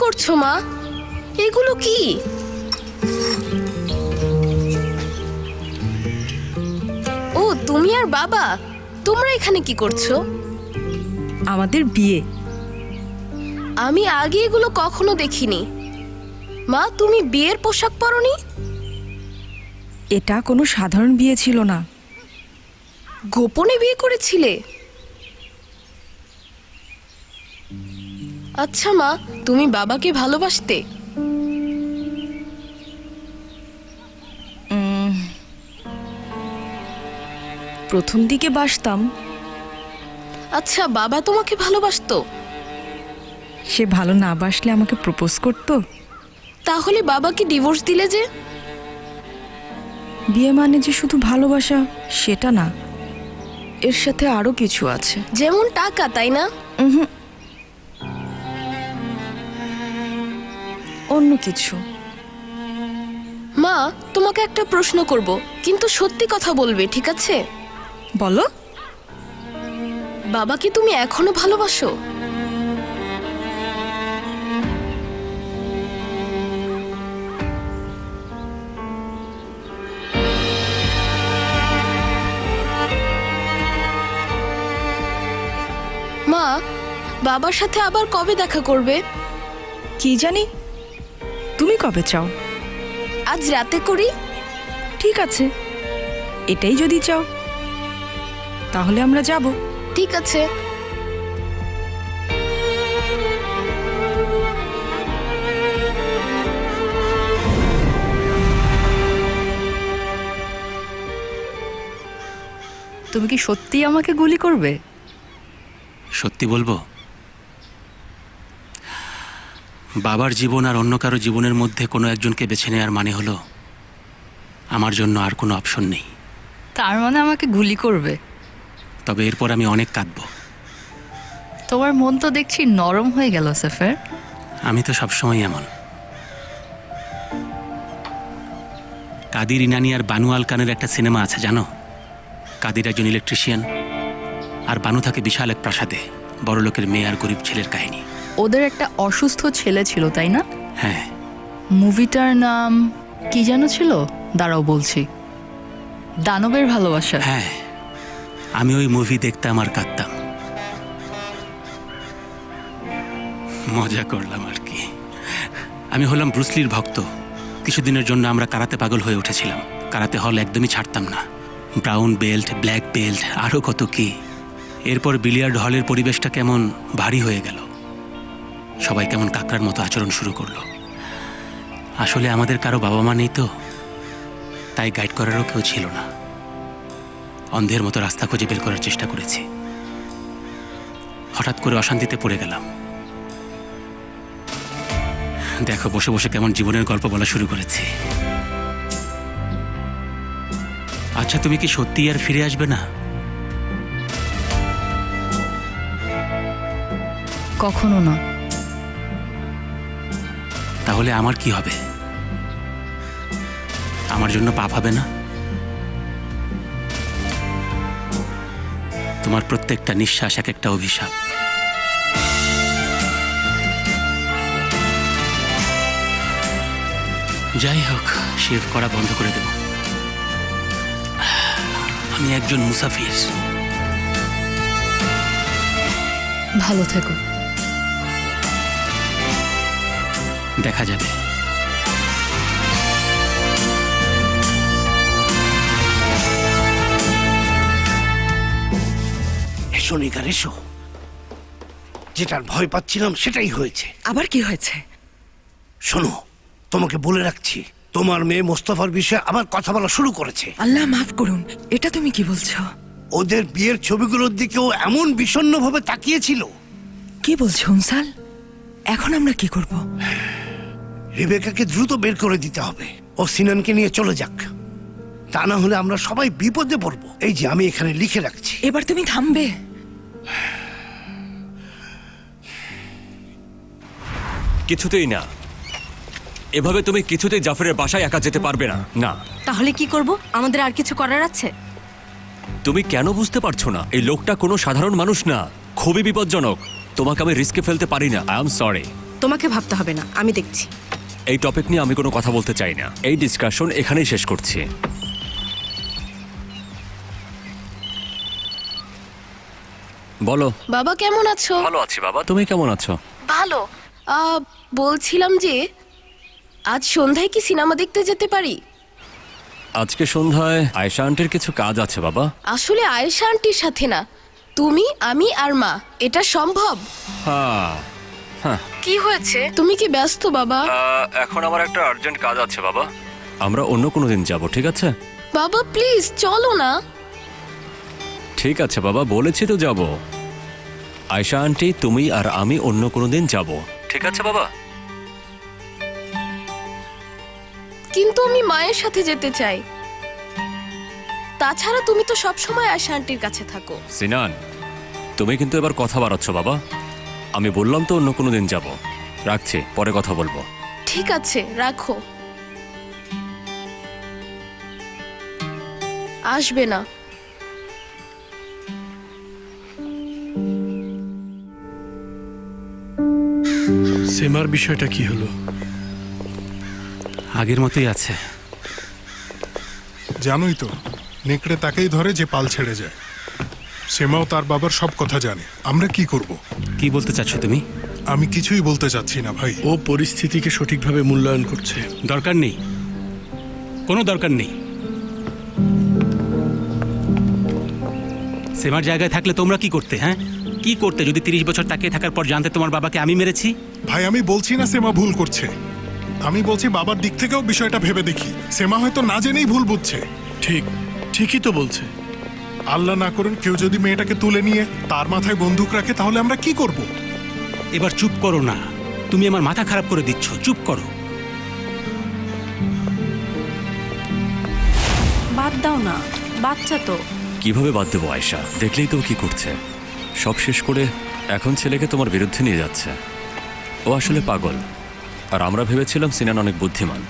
করছো মা? এগুলো কি? ও, তুমি আর বাবা, তোমরা এখানে কি করছো? আমাদের বিয়ে। আমি আগে এগুলো কখনো দেখিনি। মা, তুমি বিয়ের পোশাক পরনি? এটা কোনো সাধারণ বিয়ে ছিল না। গোপনে বিয়ে করেছিলে? আচ্ছা মা, তুমি বাবাকে ভালোবাসতে? প্রথম দিকে বাসতাম। আচ্ছা, বাবা তোমাকে ভালোবাসতো? সে ভালো না বাসলে আমাকে প্রপোজ করতো। তাহলে বাবাকে ডিভোর্স দিলে যে? বিয়ে মানে যে শুধু ভালোবাসা সেটা না, এর সাথে আরো কিছু আছে। যেমন টাকা, তাই না? অন্য কিছু। মা, তোমাকে একটা প্রশ্ন করব, কিন্তু সত্যি কথা বলবে, ঠিক আছে? বলো। বাবাকে তুমি এখনো ভালোবাসো? মা, বাবার সাথে আবার কবে দেখা করবে? কি জানি, তুমি কবে চাও? আজ রাতে করি। ঠিক আছে, এটাই যদি চাও তাহলে আমরা যাব। ঠিক আছে। তুমি কি সত্যি আমাকে গুলি করবে? সত্যি বলবো, বাবার জীবন আর অন্য কারো জীবনের মধ্যে কোনো একজনকে বেছে নেওয়ার মানে হলো আমার জন্য আর কোনো অপশন নেই। তার মানে আমাকে গুলি করবে? তবে এরপর আমি অনেক কাঁদব। তোমার মন তো দেখছি নরম হয়ে গেল সেফের। আমি তো সবসময় এমন। কাদির ইনানি আর বানু আলকানের একটা সিনেমা আছে জানো? কাদির একজন ইলেকট্রিশিয়ান আর বানু থাকে বিশাল এক প্রাসাদে, বড় লোকের মেয়ে আর গরিব ছেলের কাহিনী। ওদের একটা অসুস্থ ছেলে ছিল, তাই না? হ্যাঁ। মুভিটার নাম কি যেন ছিল? দাঁড়াও বলছি। দানবের ভালোবাসা। হ্যাঁ, আমি ওই মুভি দেখতাম আর কাঁদতাম। মজা করলাম আর কি। আমি হলাম ব্রুসলির ভক্ত। কিছুদিনের জন্য আমরা কারাতে পাগল হয়ে উঠেছিলাম। কারাতে হল একদমই ছাড়তাম না। ব্রাউন বেল্ট, ব্ল্যাক বেল্ট, আরও কত কি। এরপর বিলিয়ার্ড হলের পরিবেশটা কেমন ভারী হয়ে গেল। সবাই কেমন কাকড়ার মতো আচরণ শুরু করলো। আসলে আমাদের কারো বাবা মা নেই তো, তাই গাইড করারও কেউ ছিল না। অন্ধের মতো রাস্তা খুঁজে বের করার চেষ্টা করেছি। হঠাৎ করে অশান্তিতে পড়ে গেলাম। দেখো, বসে বসে কেমন জীবনের গল্প বলা শুরু করেছি। আচ্ছা, তুমি কি সত্যি আর ফিরে আসবে না? কখনো না। তাহলে আমার কি হবে? আমার জন্য পাপ হবে না? তোমার প্রত্যেকটা নিঃশ্বাস এক একটা অভিশাপ। যাই হোক, শেভ করা বন্ধ করে দেব। আমি একজন মুসাফির। ভালো থেকো। দেখা যাবে। এসো নিগার, এসো। যেটার ভয় পাচ্ছিলাম সেটাই হয়েছে। আবার কি হয়েছে? শোনো, তোমাকে বলে রাখছি, তোমার মেয়ে মোস্তফার বিষয়ে আবার কথা বলা শুরু করেছে। আল্লাহ মাফ করুন, এটা তুমি কি বলছো? ওদের বিয়ের ছবিগুলোর দিকেও এমন বিষণ্ণভাবে তাকিয়েছিল। কি বলছো উনসাল? এখন আমরা কি করব? রেবেকাকে দ্রুত বের করে দিতে হবে। ও সিনানকে নিয়ে চলে যাক, তা না হলে আমরা সবাই বিপদে পড়বো। এই যে আমি এখানে লিখে রাখছি। এবার তুমি থামবে? কিছুতেই না। এভাবে তুমি কিছুতেই জাফরের বাসায় একা যেতে পারবে না। না। তাহলে কি করব? আমাদের আর কিছু করার আছে? তুমি কেন বুঝতে পারছো না? এই লোকটা কোনো সাধারণ মানুষ না, খুবই বিপজ্জনক। তোমাকে আমি রিস্কে ফেলতে পারি না। I am sorry. তোমাকে ভাবতে হবে না, আমি দেখছি। এই টপিক নিয়ে আমি কোনো কথা বলতে চাই না। এই ডিসকাশন এখানেই শেষ করছি। বলো। বাবা কেমন আছো? ভালো আছি বাবা, তুমি কেমন আছো? ভালো। বলছিলাম যে আজ সন্ধ্যায় কি সিনেমা দেখতে যেতে পারি? আজকে সন্ধ্যায় আয়েশা আন্টির কিছু কাজ আছে বাবা। আসলে আয়েশা আন্টির সাথে না, তুমি, আমি আর মা। এটা সম্ভব? হ্যাঁ। কি হয়েছে? তুমি কি ব্যস্ত বাবা? এখন আমার একটা আর্জেন্ট কাজ আছে বাবা। আমরা অন্য কোনো দিন যাব, ঠিক আছে? বাবা প্লিজ চলো না। ঠিক আছে বাবা, বলেছি তো যাব। আয়েশা আন্টি, তুমি আর আমি অন্য কোনো দিন যাব, ঠিক আছে বাবা? কিন্তু আমি মায়ের সাথে যেতে চাই। তাছাড়া তুমি তো সবসময় আয়েশা আন্টির কাছে থাকো। সিনান, তুমি কিন্তু এবার কথা বাড়াচ্ছ বাবা। আমি বললাম তো অন্য কোনো দিন যাব। রাখছি, পরে কথা বলবো। ঠিক আছে, রাখো। আসবে না। সেমার বিষয়টা কি হলো? আগের মতোই আছে। জানোই তো, নেকড়ে তাকেই ধরে যে পাল ছেড়ে যায়। সেমাও তার বাবার সব কথা জানে। আমরা কি করব? কি বলতে চাচ্ছ তুমি? আমি কিছুই বলতে চাচ্ছি না ভাই। ও পরিস্থিতিকে সঠিকভাবে মূল্যায়ন করছে। দরকার নেই, কোনো দরকার নেই। সেমার জায়গায় থাকলে তোমরা কি করতে? হ্যাঁ, কি করতে যদি 30 বছর তাকিয়ে থাকার পর জানতে তোমার বাবাকে আমি মেরেছি? ভাই, আমি বলছি না সেমা ভুল করছে। আমি বলছি বাবার দিক থেকেও বিষয়টা ভেবে দেখি। সেমা হয়তো না জেনেই ভুল বুঝছে। ঠিকই তো বলছে। আল্লাহ না করুন কেউ যদি মেয়েটাকে তুলে নিয়ে তার মাথায় বন্দুক রাখে, তাহলে আমরা কি করব? এবার চুপ করো না, তুমি আমার মাথা খারাপ করে দিচ্ছ। চুপ করো। বাদ দাও না, বাচ্চা তো। কিভাবে বাদ দেবো আয়েশা? দেখলেই তো ও কি করছে। সব শেষ করে এখন ছেলেকে তোমার বিরুদ্ধে নিয়ে যাচ্ছে। ও আসলে পাগল। আর আমরা ভেবেছিলাম সিনান অনেক বুদ্ধিমান।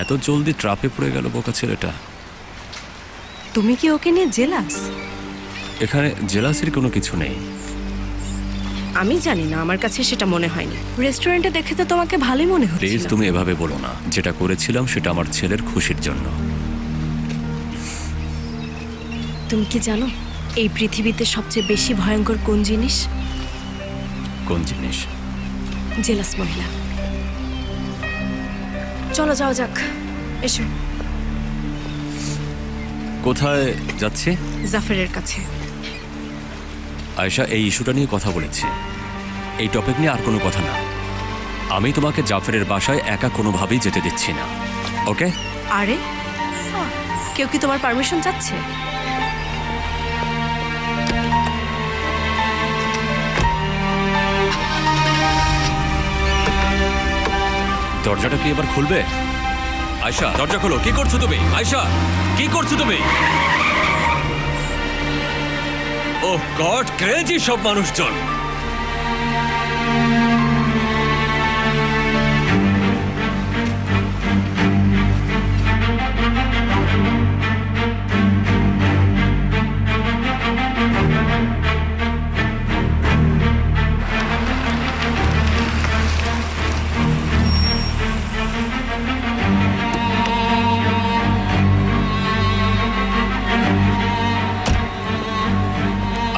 এত জলদি ট্রাপে পড়ে গেল বোকা ছেলেটা। তুমি কি ওকে নিয়ে জেলাস? এখানে জেলাসির কোনো কিছু নেই। আমি জানি না, আমার কাছে সেটা মনে হয়নি। রেস্টুরেন্টে দেখে তো তোমাকে ভালোই মনে প্লিজ হচ্ছিল। তুমি এভাবে বলো না। যেটা করেছিলাম সেটা আমার ছেলের খুশির জন্য। তুমি কি জানো এই পৃথিবীতে সবচেয়ে বেশি ভয়ঙ্কর কোন জিনিস? কোন জিনিস? জেলাস মহিলা। চলো যাও যাক, এসো। কোথায় যাচ্ছে? জাফরের কাছে। আয়েশা, এই ইস্যুটা নিয়ে কথা বলেছি। এই টপিক নিয়ে আর কোনো কথা না। আমি তোমাকে জাফরের বাসায় একা কোনোভাবেই যেতে দিচ্ছি না, ওকে? আরে কেউ কি তোমার পারমিশন চাচ্ছে? দরজাটা কি এবার খুলবে? আয়েশা, দরজা খোলো। কি করছো তুমি? আয়েশা, কি করছো তুমি? ওহ গড, ক্রেজি সব মানুষজন।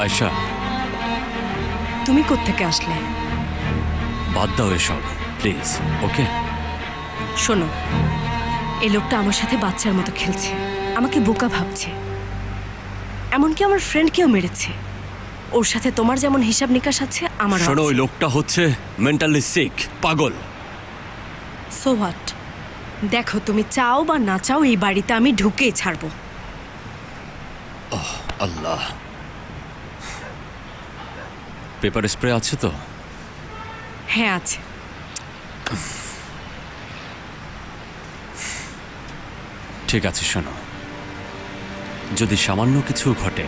আয়েশা, তুমি কোত্থেকে আসলে? বাদ দাও এসব প্লিজ, ওকে? শোনো, এই লোকটা আমার সাথে বাচ্চার মতো খেলছে, আমাকে বোকা ভাবছে। এমনকি আমার ফ্রেন্ডকেও মেরেছে। ওর সাথে তোমার যেমন হিসাব নিকাশ আছে, আমার শোনো, ওই লোকটা হচ্ছে মেন্টালি সিক, পাগল। So what? দেখো, তুমি চাও বা না চাও এই বাড়িতে আমি ঢুকেই ছাড়বো। আল্লাহ, পেপার স্প্রে আছে তো? হ্যাঁ আছে। ঠিক আছে, শোনো, যদি সামান্য কিছু ঘটে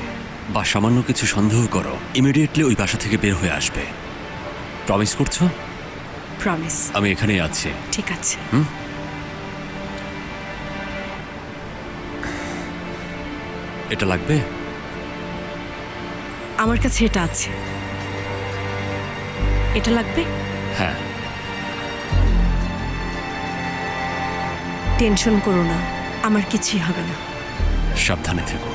বা সামান্য কিছু সন্দেহ করো, ইমিডিয়েটলি ওই বাসা থেকে বের হয়ে আসবে। প্রমিস করছো? প্রমিস। আমি এখানেই আছি। ঠিক আছে। এটা লাগবে? আমার কাছে এটা আছে। এটা লাগবে? হ্যাঁ। টেনশন করো না, আমার কিছুই হবে না। সাবধানে থেকো।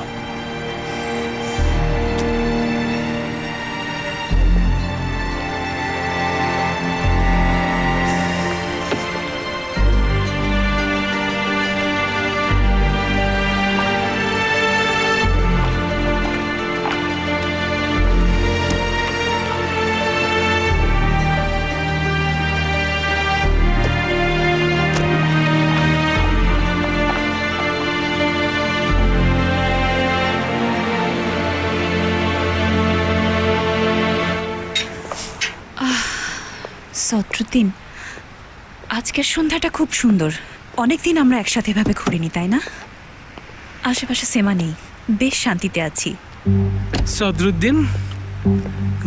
সদরুদ্দিন, আজকের সন্ধ্যাটা খুব সুন্দর। অনেকদিন আমরা একসাথে এভাবে ঘুরিনি, তাই না? আশেপাশে সেমা নেই, বেশ শান্তিতে আছি। Sadruddin,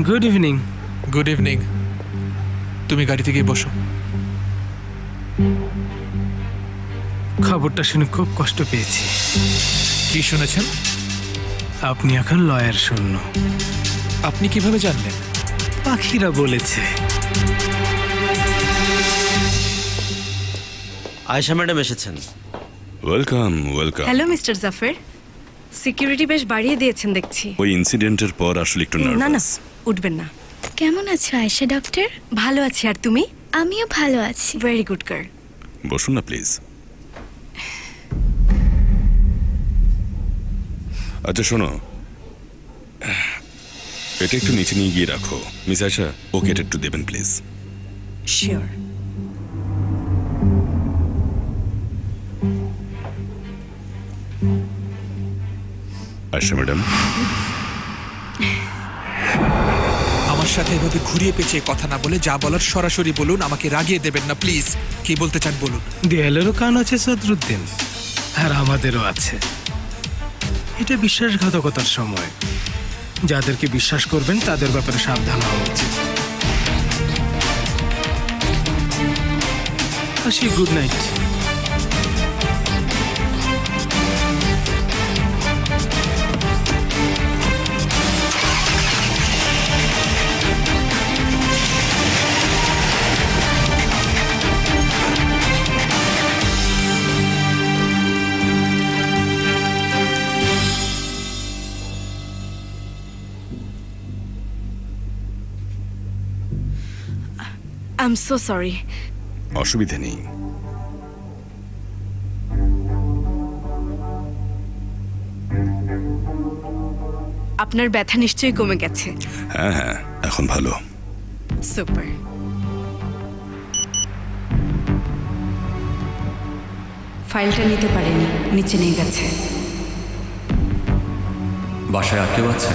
good evening. Good evening. তুমি গাড়িতে গিয়ে বসো। খবরটা শুনে খুব কষ্ট পেয়েছি। কি শুনেছেন? আপনি এখন লয়ার শূন্য। আপনি কিভাবে জানলেন? পাখিরা বলেছে। আয়েশা ম্যাডাম এসেছেন। Welcome welcome. Hello mister Jafar, security বেশ বাড়িয়ে দিয়েছেন দেখছি। ওই ইনসিডেন্টের পর আসলে একটু না না, নার্ভাস। উঠবেন না। কেমন আছো আয়েশা ডক্টর? ভালো আছি, আর তুমি? আমিও ভালো আছি। Very good girl. বসুন না প্লিজ। আচ্ছা শোনো, এটা একটু নিচে নিয়ে গিয়ে রাখো। মিস আয়েশা, ওকে এটা একটু দেবেন প্লিজ। শিওর। আয়েশা ম্যাডাম, আমার সাথে এভাবে ঘুরিয়ে পেঁচিয়ে কথা না বলে যা বলার সরাসরি বলুন, আমাকে রাগিয়ে দেবেন না প্লিজ। কি বলতে চান বলুন। দেয়ালেরও কান আছে সদরুদ্দিন, আর আমাদেরও আছে। এটা বিশ্বাসঘাতকতার সময়। যাদেরকে বিশ্বাস করবেন তাদের ব্যাপারে সাবধান হওয়া উচিত। আসি, good night. I am so sorry. অসুবিধা নেই। আপনার ব্যথা নিশ্চয়ই কমে গেছে। হ্যাঁ হ্যাঁ, এখন ভালো। সুপার। ফাইলটা নিতে পারেনি, নিচে নিয়ে গেছে। বাসায় আর কেউ আছে?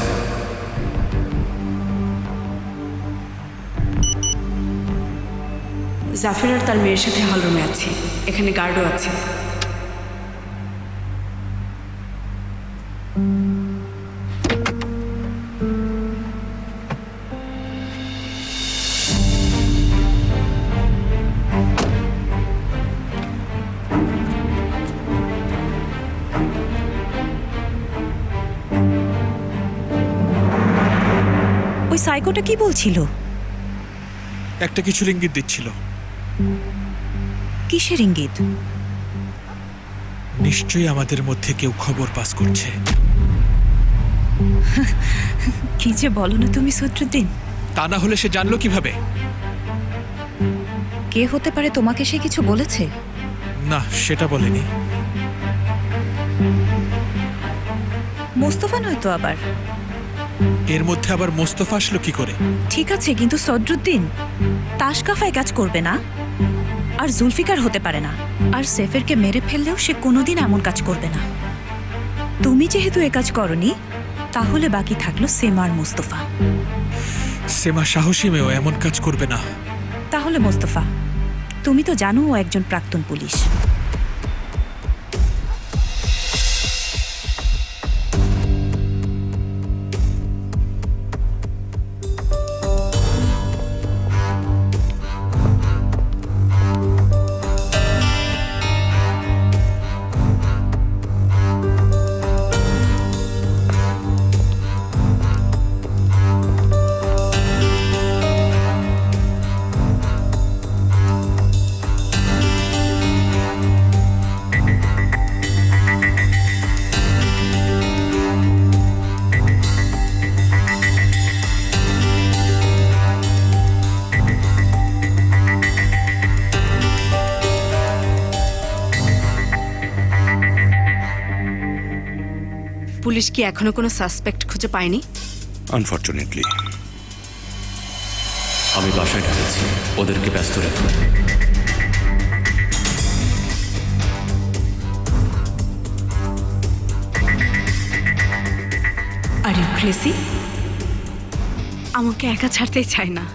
জাফর আর তার মেয়ের সাথে হল রুমে আছি। এখানে গার্ডও আছে। ওই সাইকোটা কি বলছিল? একটা কিছুর ইঙ্গিত দিচ্ছিল। কিসের ইঙ্গিত? নিশ্চয়ই আমাদের মধ্যে কেউ খবর পাস করছে। কি যে বলো না তুমি সদরুদ্দিন। তা না হলে সে জানলো কিভাবে? কে হতে পারে? তোমাকে সে কিছু বলেছে? না, সেটা বলেনি। মোস্তফা নয়তো আবার? এর মধ্যে আবার মোস্তফা আসলো কি করে? ঠিক আছে, কিন্তু সদরুদ্দিন তাসকাফায় কাজ করবে না, আর জুলফিকার হতে পারে না। আর সেফেরকে মেরে ফেললেও সে কোনোদিন এমন কাজ করবে না। তুমি যেহেতু এ কাজ করনি, তাহলে বাকি থাকলো সেমা আর মোস্তফা। সেমা সাহসী মেয়েও এমন কাজ করবে না। তাহলে মোস্তফা? তুমি তো জানো ও একজন প্রাক্তন পুলিশ। পুলিশ কি এখনো কোনো সাসপেক্ট খুঁজে পায়নি? আনফর্চুনেটলি। আমি বাসায় ঢুকেছি, ওদেরকে ব্যস্ত রেখো। Are you crazy? আমাকে একা ছাড়তেই চায় না।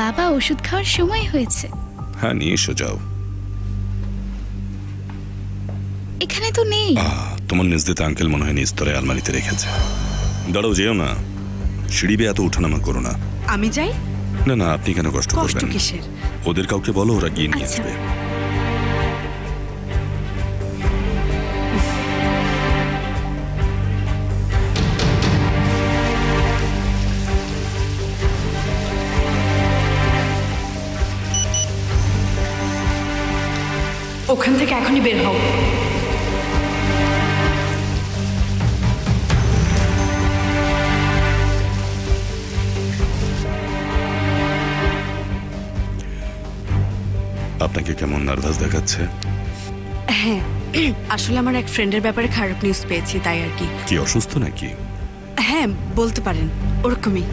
বাবা ওষুধ খাওয়ার সময় হয়েছে। হ্যাঁ, নিয়ে এসো, যাও। এখানে তো নেই। তোমার নিজদিতে আঙ্কেল মনে হয় নিস্তরে আলমারিতে রেখেছে। দাঁড়াও, যেও না, সিঁড়ি বেয়ে এত ওঠানামা করো না। আমি যাই? না না, আপনি কেন কষ্ট কষ্ট করবেন? কিসের? ওদের কাউকে বলো, ওরা গিয়ে নিয়ে আচ্ছা। আসবে। ওখান থেকে এখনই বের হও। আপনাকে কেমন নার্ভাস দেখাচ্ছে? হ্যাঁ, আসলে আমার এক ফ্রেন্ডের ব্যাপারে খারাপ নিউজ পেয়েছি, তাই আর কি। কি অসুস্থ নাকি? হ্যাঁ, বলতে পারেন, ওরকমই।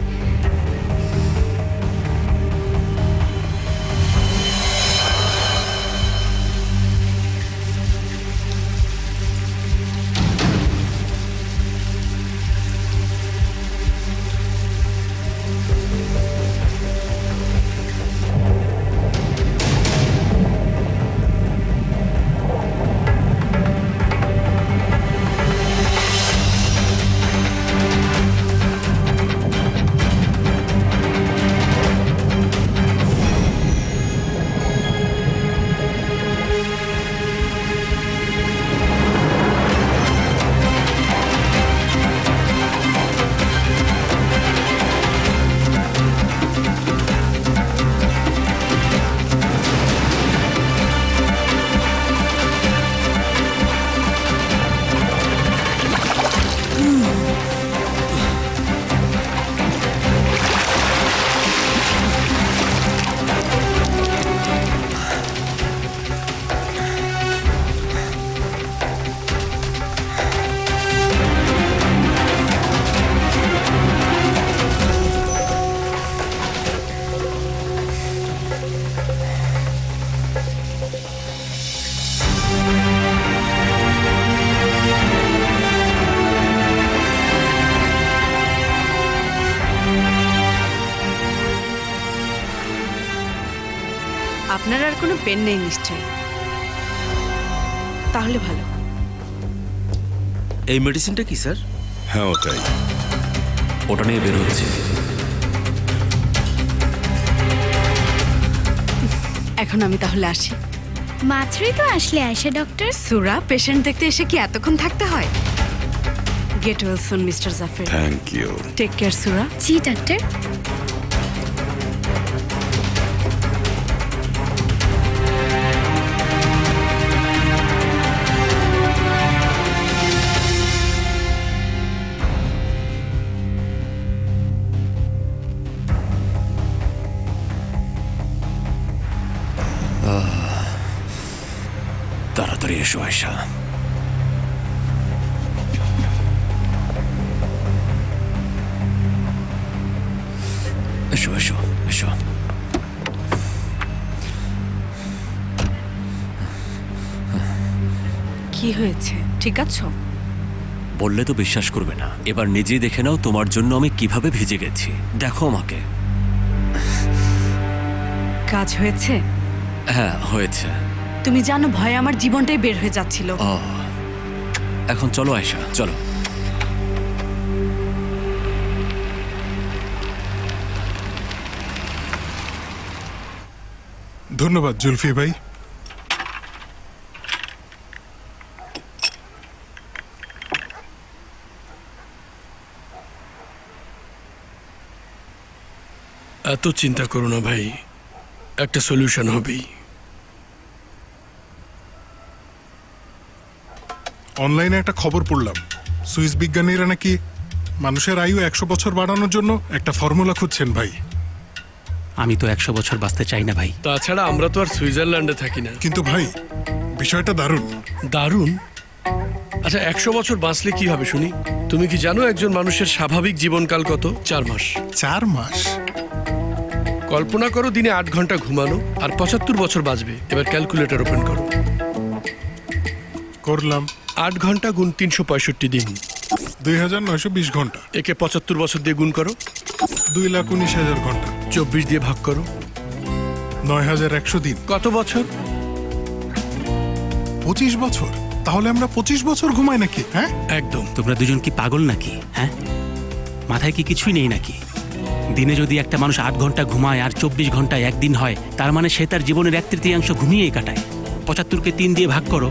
আপনার আর কোনো পেন নেই নিশ্চয়ই? তাহলে ভালো। এই মেডিসিনটা কি স্যার? হ্যাঁ, ওটাই। ওটা নিয়ে বের হচ্ছে। এখন আমি তাহলে আসি। মাত্রই তো আসলে আয়শা ডক্টর। সুরা, পেশেন্ট দেখতে এসে কি এতক্ষণ থাকতে হয়? Get well soon mister Jafar. Thank you. Take care Sura. জি ডাক্তার। তাড়াতাড়ি এসো আয়শা। এসো এসো এসো। কি হয়েছে? ঠিক আছো? বললে তো বিশ্বাস করবে না। এবার নিজেই দেখে নাও তোমার জন্য আমি কিভাবে ভিজে গেছি। দেখো আমাকে। কাজ হয়েছে? হ্যাঁ হয়েছে। তুমি জানো ভয়ে আমার জীবনটাই বের হয়ে যাচ্ছিল। এখন চলো আয়শা, চলো। ধন্যবাদ জুলফি ভাই। এত চিন্তা করো না ভাই, একটা সলিউশন হবেই। অনলাইনে একটা খবর পড়লাম, সুইস বিজ্ঞানীরা নাকি মানুষের আয়ু 100 বছর বাড়ানোর জন্য একটা ফর্মুলা খুঁজছেন ভাই। আমি তো 100 বছর বাঁচতে চাই না ভাই। তাছাড়া আমরা তো আর সুইজারল্যান্ডে থাকি না। কিন্তু ভাই বিষয়টা দারুণ। দারুণ? আচ্ছা 100 বছর বাঁচলে কি হবে শুনি? তুমি কি জানো একজন মানুষের স্বাভাবিক জীবনকাল কত? 4 মাস। 4 মাস? কল্পনা করো দিনে 8 ঘন্টা ঘুমানো আর 75 বছর বাঁচবে। এবার ক্যালকুলেটর ওপেন করো। করলাম। 8 ঘন্টা গুণ 365 দিন, 2920 ঘন্টা। একে 75 বছর দিয়ে গুণ করো, 2,19,000 ঘন্টা। 24 দিয়ে ভাগ করো, 9,100 দিন। কত বছর? 25 বছর। তাহলে আমরা 25 বছর ঘুমাই নাকি? হ্যাঁ একদম। তোমরা দুজন কি পাগল নাকি? হ্যাঁ, মাথায় কি কিছুই নেই নাকি? দিনে যদি একটা মানুষ 8 ঘন্টা ঘুমায় আর 24 ঘন্টায় একদিন হয়, তার মানে সে তার জীবনের 1/3 ঘুমিয়েই কাটায়। 75কে 3 দিয়ে ভাগ করো,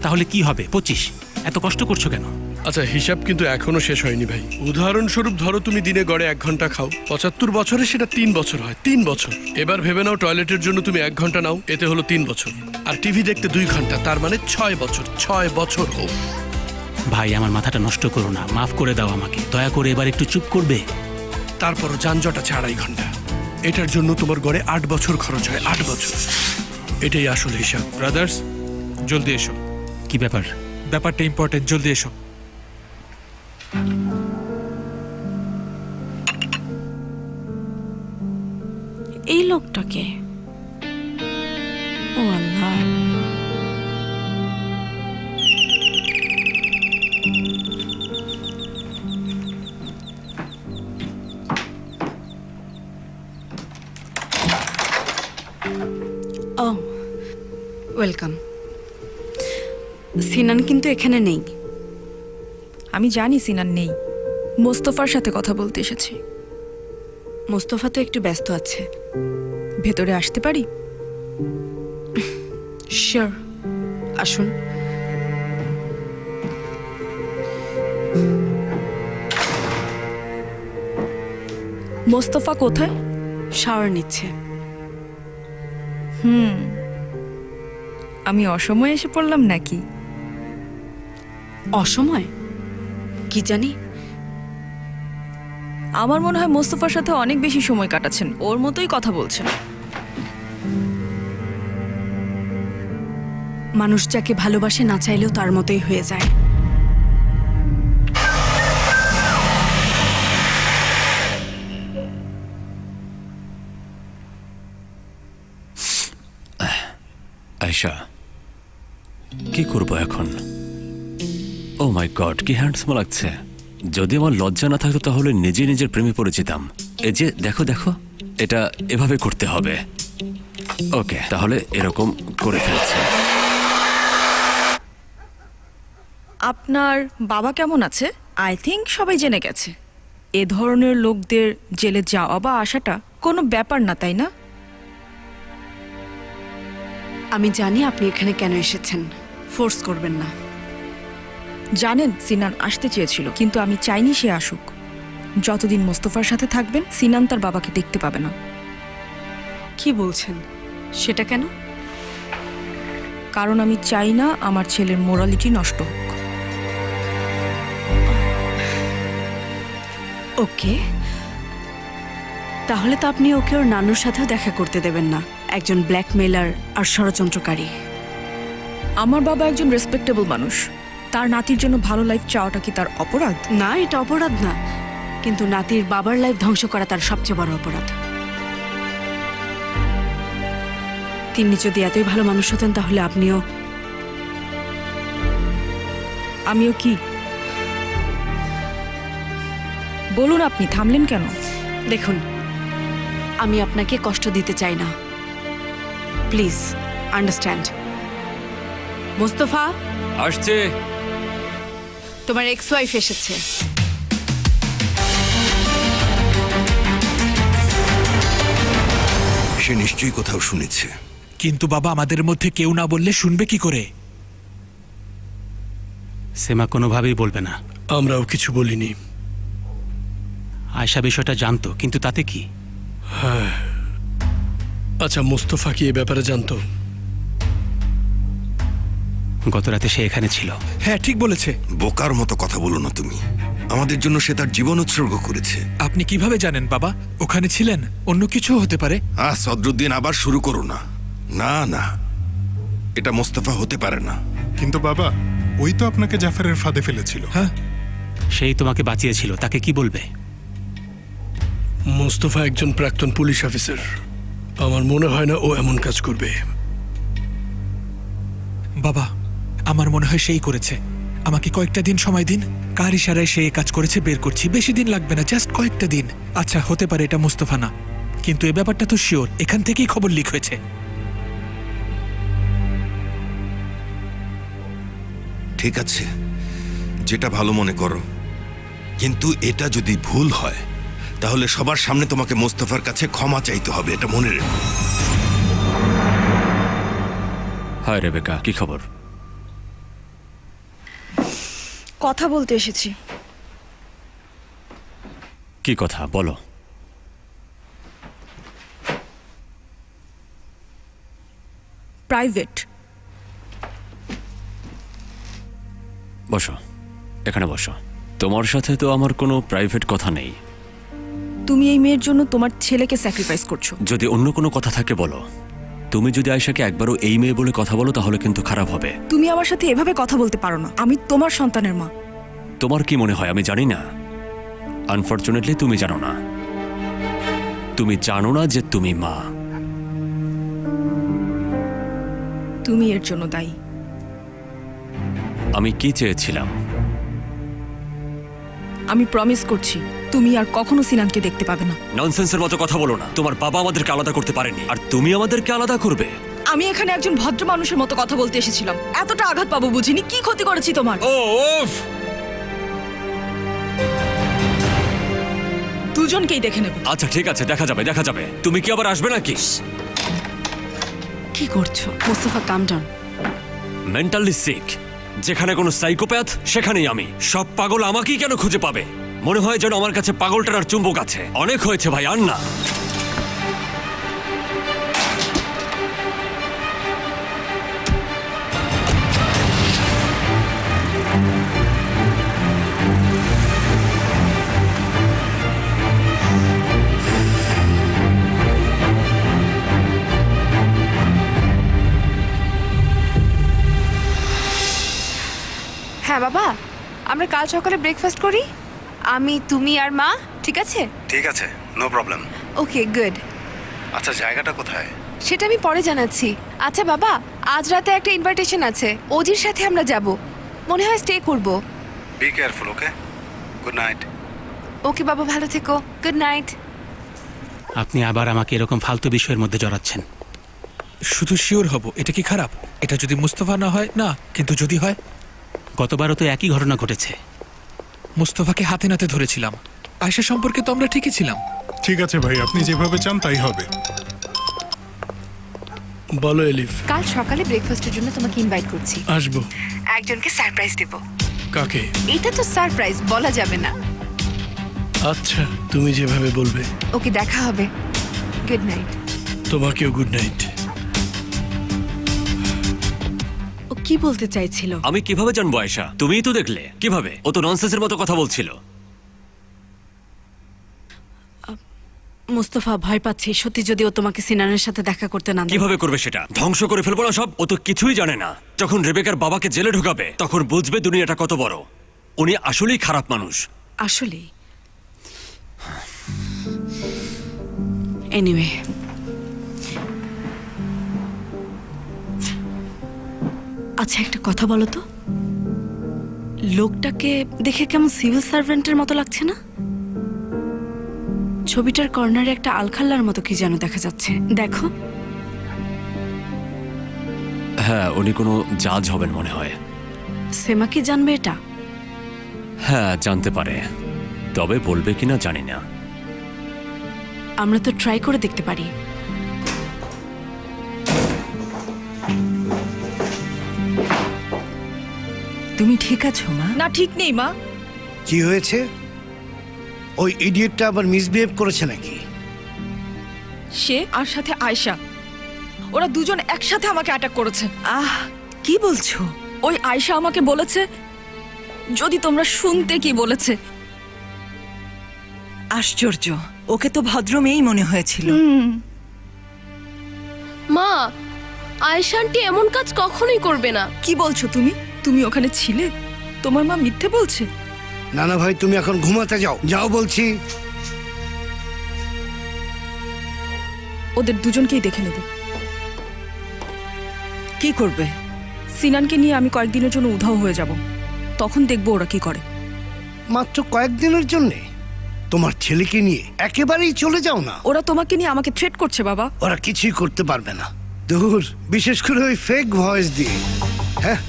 তাহলে কি হবে? 25। এত কষ্ট করছো কেন? আচ্ছা হিসাব কিন্তু এখনো শেষ হয়নি ভাই। উদাহরণস্বরূপ ধরো তুমি দিনে গড়ে 1 ঘন্টা খাও, 75 বছরে সেটা 3 বছর হয়। 3 বছর। এবার ভেবে নাও টয়লেটের জন্য তুমি 1 ঘন্টা নাও, এতে হলো 3 বছর। আর টিভি দেখতে 2 ঘন্টা, তার মানে 6 বছর। 6 বছর হোক। ভাই আমার মাথাটা নষ্ট করো না, মাফ করে দাও আমাকে। দয়া করে এবার একটু চুপ করবে? তারপরও যানজট আছে 2.5 ঘন্টা। এটার জন্য তোমার গড়ে 8 বছর খরচ হয়। 8 বছর। এটাই আসলে হিসাব। ব্রাদার্স, জলদি এসো। কি ব্যাপার? ব্যাপারটা ইম্পর্টেন্ট, জলদি এসো। এই লোকটাকে? ও আল্লাহ। ও ওয়েলকাম। সিনান কিন্তু এখানে নেই। আমি জানি সিনান নেই, মোস্তফার সাথে কথা বলতে এসেছি। মোস্তফা তো একটু ব্যস্ত আছে। ভেতরে আসতে পারি? শিওর, আসুন। মোস্তফা কোথায়? শাওয়ার নিচ্ছে। আমি অসময়ে এসে পড়লাম নাকি? অসময়? কি জানি। আমার মনে হয় মোস্তফার সাথে অনেক বেশি সময় কাটাচ্ছেন, ওর মতোই কথা বলছেন। মানুষ যাকে ভালোবাসে না চাইলেও তার মতোই হয়ে যায়। আয়শা, কি করবো এখন? ও মাই গড, কি হ্যান্ডসাম লাগছে। যদি আমার লজ্জা না থাকতো তাহলে নিজে নিজের প্রেমে পড়ে যেতাম। এই যে দেখো দেখো, এটা এভাবে করতে হবে। ওকে, তাহলে এরকম করে ফেলছে। আপনার বাবা কেমন আছে? আই থিঙ্ক সবাই জেনে গেছে। এ ধরনের লোকদের জেলে যাওয়া বা আসাটা কোনো ব্যাপার না, তাই না? আমি জানি আপনি এখানে কেন এসেছেন, ফোর্স করবেন না। জানেন সিনান আসতে চেয়েছিল, কিন্তু আমি চাইনি সে আসুক। যতদিন মোস্তফার সাথে থাকবেন সিনান তার বাবাকে দেখতে পাবে না। কি বলছেন? সেটা কেন? কারণ আমি চাই না আমার ছেলের মোরালিটি নষ্ট হোক। ওকে, তাহলে তো আপনি ওকে ওর নানুর সাথেও দেখা করতে দেবেন না। একজন ব্ল্যাকমেলার আর ষড়যন্ত্রকারী। আমার বাবা একজন রেসপেক্টেবল মানুষ, তার নাতির জন্য ভালো লাইফ চাওয়াটা কি তার অপরাধ? না, এটা অপরাধ না, কিন্তু নাতির বাবার লাইফ ধ্বংস করা তার সবচেয়ে বড় অপরাধ। তিনি যদি এতই ভালো মানুষ হতেন তাহলে আপনিও আমিও কি? বলুন, আপনি থামলেন কেন? দেখুন, আমি আপনাকে কষ্ট দিতে চাই না, প্লিজ আন্ডারস্ট্যান্ড। মোস্তফা, আসছে। তোমার এক্স ওয়াইফ এসেছে। সে নিশ্চয়ই কোথাও শুনেছে। কিন্তু বাবা, আমাদের মধ্যে কেউ না বললে শুনবে কি করে? সেমা কোনোভাবেই বলবে না। আমরাও কিছু বলিনি। আয়শা বিষয়টা জানতো, কিন্তু তাতে কি? হ্যাঁ। আচ্ছা, মোস্তফা কি এ ব্যাপারে জানতো? গত রাতে সে এখানে ছিল। হ্যাঁ, ঠিক বলেছে। বোকার মতো কথা বলো না তুমি। আমাদের জন্য সে তার জীবন উৎসর্গ করেছে। আপনি কিভাবে জানেন বাবা? ওখানে ছিলেন, অন্য কিছু হতে পারে। সদরুদ্দিন, আবার শুরু করো না। না না, এটা মোস্তফা হতে পারে না। কিন্তু বাবা, ওই তো আপনাকে জাফরের ফাঁদে ফেলেছিল। হ্যাঁ, সেই তোমাকে বাঁচিয়েছিল, তাকে কি বলবে? মোস্তফা একজন প্রাক্তন পুলিশ অফিসার। আমার মনে হয় না ও এমন কাজ করবে। বাবা, আমার মনে হয় সেই করেছে। আমাকে কয়েকটা দিন সময় দিন। কার ইশারায় সে কাজ করেছে বের করছি। বেশি দিন লাগবে না, জাস্ট কয়েকটা দিন। আচ্ছা, হতে পারে এটা মোস্তফা না, কিন্তু এ ব্যাপারটা তো শিওর এখান থেকেই খবর লিক হয়েছে। ঠিক আছে, যেটা ভালো মনে করো, কিন্তু এটা যদি ভুল হয় তাহলে সবার সামনে তোমাকে মোস্তফার কাছে ক্ষমা চাইতে হবে, এটা মনে রেখো। হায় রেবেকা, কি খবর? কথা বলতে এসেছি। কি কথা বলো? প্রাইভেট। বসো, এখানে বসো। তোমার সাথে তো আমার কোনো প্রাইভেট কথা নেই। তুমি এই মেয়ের জন্য তোমার ছেলেকে স্যাক্রিফাইস করছো। যদি অন্য কোনো কথা থাকে বলো। তুমি যদি আয়শাকে একবারও এই মেয়ে বলে কথা বলো তাহলে কিন্তু খারাপ হবে। তুমি আমার সাথে এভাবে কথা বলতে পারো না। আমি তোমার সন্তানের মা। তোমার কি মনে হয় আমি জানি না? আনফরচুনেটলি তুমি জানো না। তুমি জানো না যে তুমি মা। তুমি এর জন্য দায়ী। আমি কি চেয়েছিলাম? আমি প্রমিস করছি, তুমি আর কখনো সিনানকে দেখতে পাবে না। ননসেন্সের মতো কথা বলো না। তোমার বাবা আমাদেরকে আলাদা করতে পারেনি, আর তুমি আমাদেরকে আলাদা করবে? আমি এখানে একজন ভদ্র মানুষের মতো কথা বলতে এসেছিলাম। এতটা আঘাত পাবো বুঝিনি। কি ক্ষতি করেছি তোমার? দুজনকেই দেখে নেব। আচ্ছা ঠিক আছে, দেখা যাবে দেখা যাবে। তুমি কি আবার আসবে নাকি? কি করছো Mostafa? Calm down. Mentally sick. যেখানে কোনো সাইকোপ্যাথ সেখানেই আমি। সব পাগল আমাকেই কেন খুঁজে পাবে? মনে হয় যেন আমার কাছে পাগলটার আর চুম্বক আছে। অনেক হয়েছে ভাই, আর না। হ্যাঁ বাবা, আমরা কাল সকালে ব্রেকফাস্ট করি। আমি, তুমি আর মা, ঠিক আছে? ঠিক আছে, নো প্রবলেম। ওকে, গুড। আচ্ছা, জায়গাটা কোথায়? সেটা আমি পরে জানাচ্ছি। আচ্ছা বাবা, আজ রাতে একটা ইনভাইটেশন আছে, ওজির সাথে আমরা যাব। মনে হয় স্টে করব। Be careful, okay? Good night. Okay বাবা, ভালো থেকো। Good night. আপনি আবার আমাকে এরকম ফালতু বিষয়ের মধ্যে জড়াচ্ছেন। শুধু শিওর হব, এটা কি খারাপ? এটা যদি মুস্তফা না হয় না, কিন্তু যদি হয়? গতবারও তো একই ঘটনা ঘটেছে। মুস্তফাকে হাতে নাতে ধরেছিলাম। আয়শা সম্পর্কে তো আমরা ঠিকই ছিলাম। ঠিক আছে ভাই, আপনি যেভাবে চান তাই হবে। বলো এলিফ। কাল সকালে ব্রেকফাস্টের জন্য তোমাকে ইনভাইট করছি। আসবো। একজনকে সারপ্রাইজ দেব। কাকে? এটা তো সারপ্রাইজ, বলা যাবে না। আচ্ছা, তুমি যেভাবে বলবে। ওকে, দেখা হবে। Good night. তোমাকেও গুড নাইট। ও কি বলতে চাইছিল? আমি কিভাবে জানবো আয়শা? তুমিই তো দেখলে। কিভাবে? ও তো ননসেন্সের মতো কথা বলছিল। মোস্তফা, ভয় পাচ্ছি সত্যি যদি ও তোমাকে সিনানের সাথে দেখা করতে না দেয়। কিভাবে করবে সেটা? ধ্বংস করে ফেলবো না সব? ও তো কিছুই জানে না। যখন রেবেকার বাবাকে জেলে ঢোকাবে তখন বুঝবে দুনিয়াটা কত বড়। উনি আসলেই খারাপ মানুষ। আসলে এনিওয়ে, আচ্ছা একটা কথা বলো তো, লোকটাকে দেখে কেমন সিভিল সার্ভেন্টের মতো লাগছে না? ছবিটার কর্নারে একটা আলখাল্লার মতো কি যেন দেখা যাচ্ছে, দেখো। হ্যাঁ, উনি কোনো জাজ হবেন মনে হয়। সেমা কি জানবে এটা? হ্যাঁ, জানতে পারে, তবে বলবে কিনা জানি না। আমরা তো ট্রাই করে দেখতে পারি। তুমি ঠিক আছো মা? না, ঠিক নেই মা। কি হয়েছে? ওই ইডিয়েটটা আবার মিসবিহেভ করেছে নাকি? সে আর সাথে আয়শা, ওরা দুজন একসাথে আমাকে অ্যাটাক করেছে। কি বলছো? ওই আয়শা আমাকে বলেছে, যদি তোমরা শুনতে কি বলেছে। আশ্চর্য, ওকে তো ভদ্র মেয়েই মনে হয়েছিল। মা, আয়েশা আন্টি এমন কাজ কখনোই করবে না। কি বলছো তুমি? তুমি ওখানে ছিলে? তোমার মা মিথ্যে বলছে? না না ভাই, তুমি এখন ঘুমাতে যাও, যাও বলছি। ওদের দুজনকেই দেখে নেব। কি করবে? সিনানকে নিয়ে আমি কয়েকদিনের জন্য উধাও হয়ে যাব, তখন দেখবো ওরা কি করে। মাত্র কয়েকদিনের জন্যে তোমার ছেলেকে নিয়ে একেবারেই চলে যাও না। ওরা তোমাকে নিয়ে আমাকে থ্রেট করছে বাবা। ওরা কিছুই করতে পারবে না, দূর, বিশেষ করে ওই ফেক ভয়েস দিয়ে। হ্যাঁ,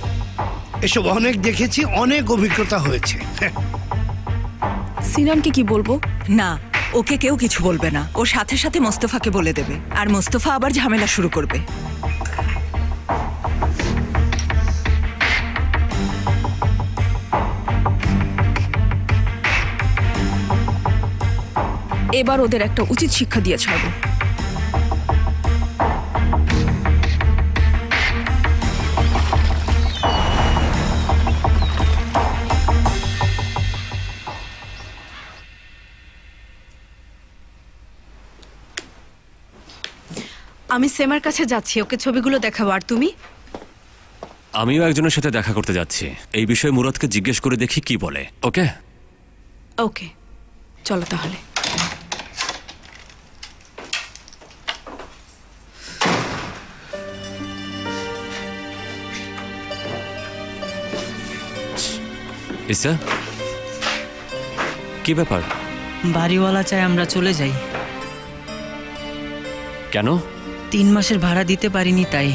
এসব অনেক দেখেছি, অনেক অভিজ্ঞতা হয়েছে। হ্যাঁ। সিনানকে কি বলবো? না, ওকে কেউ কিছু বলবে না। ও সাথে সাথে মোস্তফাকে বলে দেবে, আর মোস্তফা আবার ঝামেলা শুরু করবে। এবার ওদের একটা উচিত শিক্ষা দিয়ে ছাড়বো। আমি সেমার কাছে যাচ্ছি, ওকে ছবিগুলো দেখাবো। আর তুমি? আমিও একজনের সাথে দেখা করতে যাচ্ছি। এই বিষয়ে মুরাদকে জিজ্ঞেস করে দেখি কি বলে। ওকে ওকে, চলো তাহলে। ইসা, কি ব্যাপার? বাড়িওয়ালা চায় আমরা চলে যাই। কেন? 3 মাসের ভাড়া দিতে পারিনি তাই।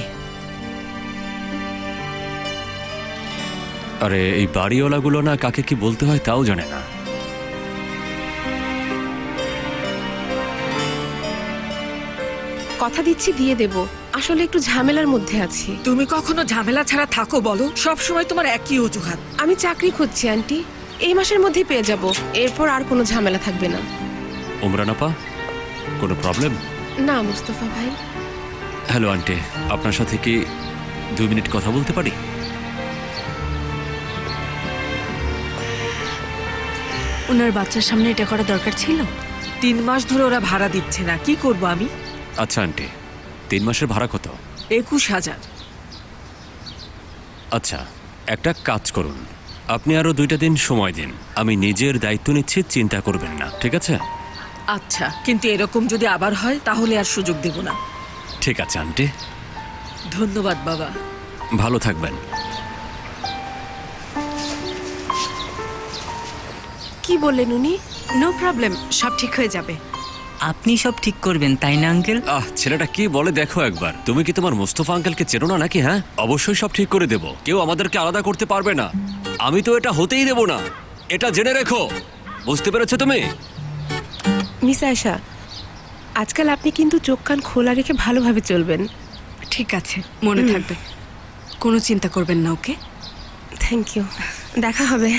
আরে, এই বাড়িওয়ালাগুলো না কাকে কি বলতে হয় তাও জানে না। কথা দিচ্ছি দিয়ে দেব, আসলে একটু ঝামেলার মধ্যে আছি। তুমি কখনো ঝামেলা ছাড়া থাকো বলো? সব সময় তোমার একই অজুহাত। আমি চাকরি খুঁজছি আন্টি, এই মাসের মধ্যেই পেয়ে যাব, এরপর আর কোনো ঝামেলা থাকবে না। উমরান আপা, কোনো প্রবলেম? না মুস্তফা ভাই। হ্যালো আন্টি, আপনার সাথে কি 2 মিনিট কথা বলতে পারি? ওনার বাচ্চার সামনে এটা করা দরকার ছিল? 3 মাস ধরে ওরা ভাড়া দিচ্ছে না, কি করব আমি? আচ্ছা আন্টি, 3 মাসের ভাড়া কত? 21,000। আচ্ছা, একটা কাজ করুন, আপনি আরো 2টা দিন সময় দিন। আমি নিজের দায়িত্ব নিচ্ছি, চিন্তা করবেন না, ঠিক আছে? আচ্ছা, কিন্তু এরকম যদি আবার হয় তাহলে আর সুযোগ দেব না। ঠিক আছে আন্টি। ধন্যবাদ বাবা। ভালো থাকবেন। কি বললেন উনি? নো প্রবলেম, সব ঠিক হয়ে যাবে। আপনি সব ঠিক করবেন তাই না আঙ্কেল? ছেলেটা কি বলে দেখো একবার। তুমি কি তোমার মোস্তফা আঙ্কেলকে চেনো না নাকি? হ্যাঁ, অবশ্যই সব ঠিক করে দেব, কেউ আমাদেরকে আলাদা করতে পারবে না। আমি তো এটা হতেই দেব না, এটা জেনে রেখো। বুঝতে পেরেছো তুমি? মিস আয়েশা, আজকাল আপনি কিন্তু চোখ কান খোলা রেখে ভালোভাবে চলবেন। ঠিক আছে, মনে থাকবে, কোনো চিন্তা করবেন না। ওকে, থ্যাংক ইউ, দেখা হবে।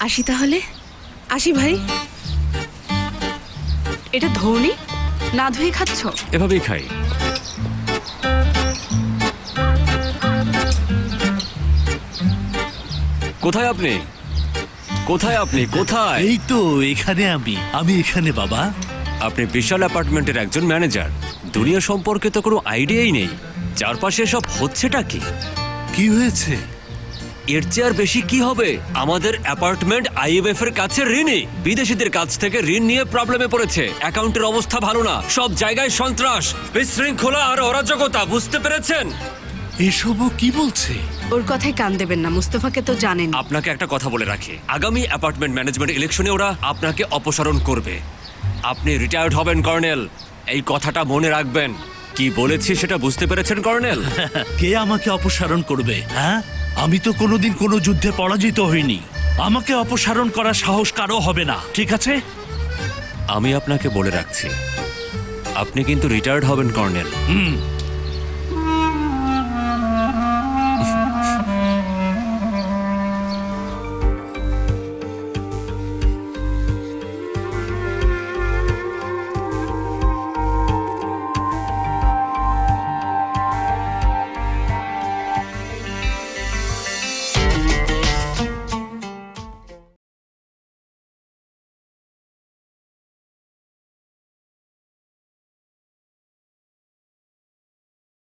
আসি তাহলে। আসি ভাই। এটা ধোনি না ধুয়ে খাচ্ছ? এভাবেই খাই। কোথায় আপনি? কোথায় আপনি? কোথায়? এই তো এখানে। আমি এখানে বাবা। আপনি বিশাল অ্যাপার্টমেন্টের একজন ম্যানেজার, দুনিয়া সম্পর্কে তো কোনো আইডিয়াই নেই। চারপাশে সব হচ্ছেটা কি? কি হয়েছে? এর চেয়ে আর বেশি কি হবে? আমাদের অ্যাপার্টমেন্ট IMF এর কাছে ঋণী, বিদেশিদের কাছ থেকে ঋণ নিয়ে প্রবলেমে পড়েছে। অ্যাকাউন্টের অবস্থা ভালো না, সব জায়গায় সন্ত্রাস, বিশৃঙ্খলা আর অরাজকতা। বুঝতে পেরেছেন? এসবও কি বলছে? ওর কথায় কান দেবেন না, মুস্তফাকে তো জানেন। আপনাকে একটা কথা বলে রাখি, আগামী অ্যাপার্টমেন্ট ম্যানেজমেন্ট ইলেকশনে ওরা আপনাকে অপসারণ করবে। আপনি রিটায়ার্ড হবেন কর্নেল, এই কথাটা মনে রাখবেন। কি বলেছি সেটা বুঝতে পেরেছেন কর্নেল? কে আমাকে অপসারণ করবে? হ্যাঁ, আমি তো কোনোদিন কোনো যুদ্ধে পরাজিত হইনি। আমাকে অপসারণ করার সাহস কারো হবে না, ঠিক আছে? আমি আপনাকে বলে রাখছি, আপনি কিন্তু রিটায়ার্ড হবেন কর্নেল।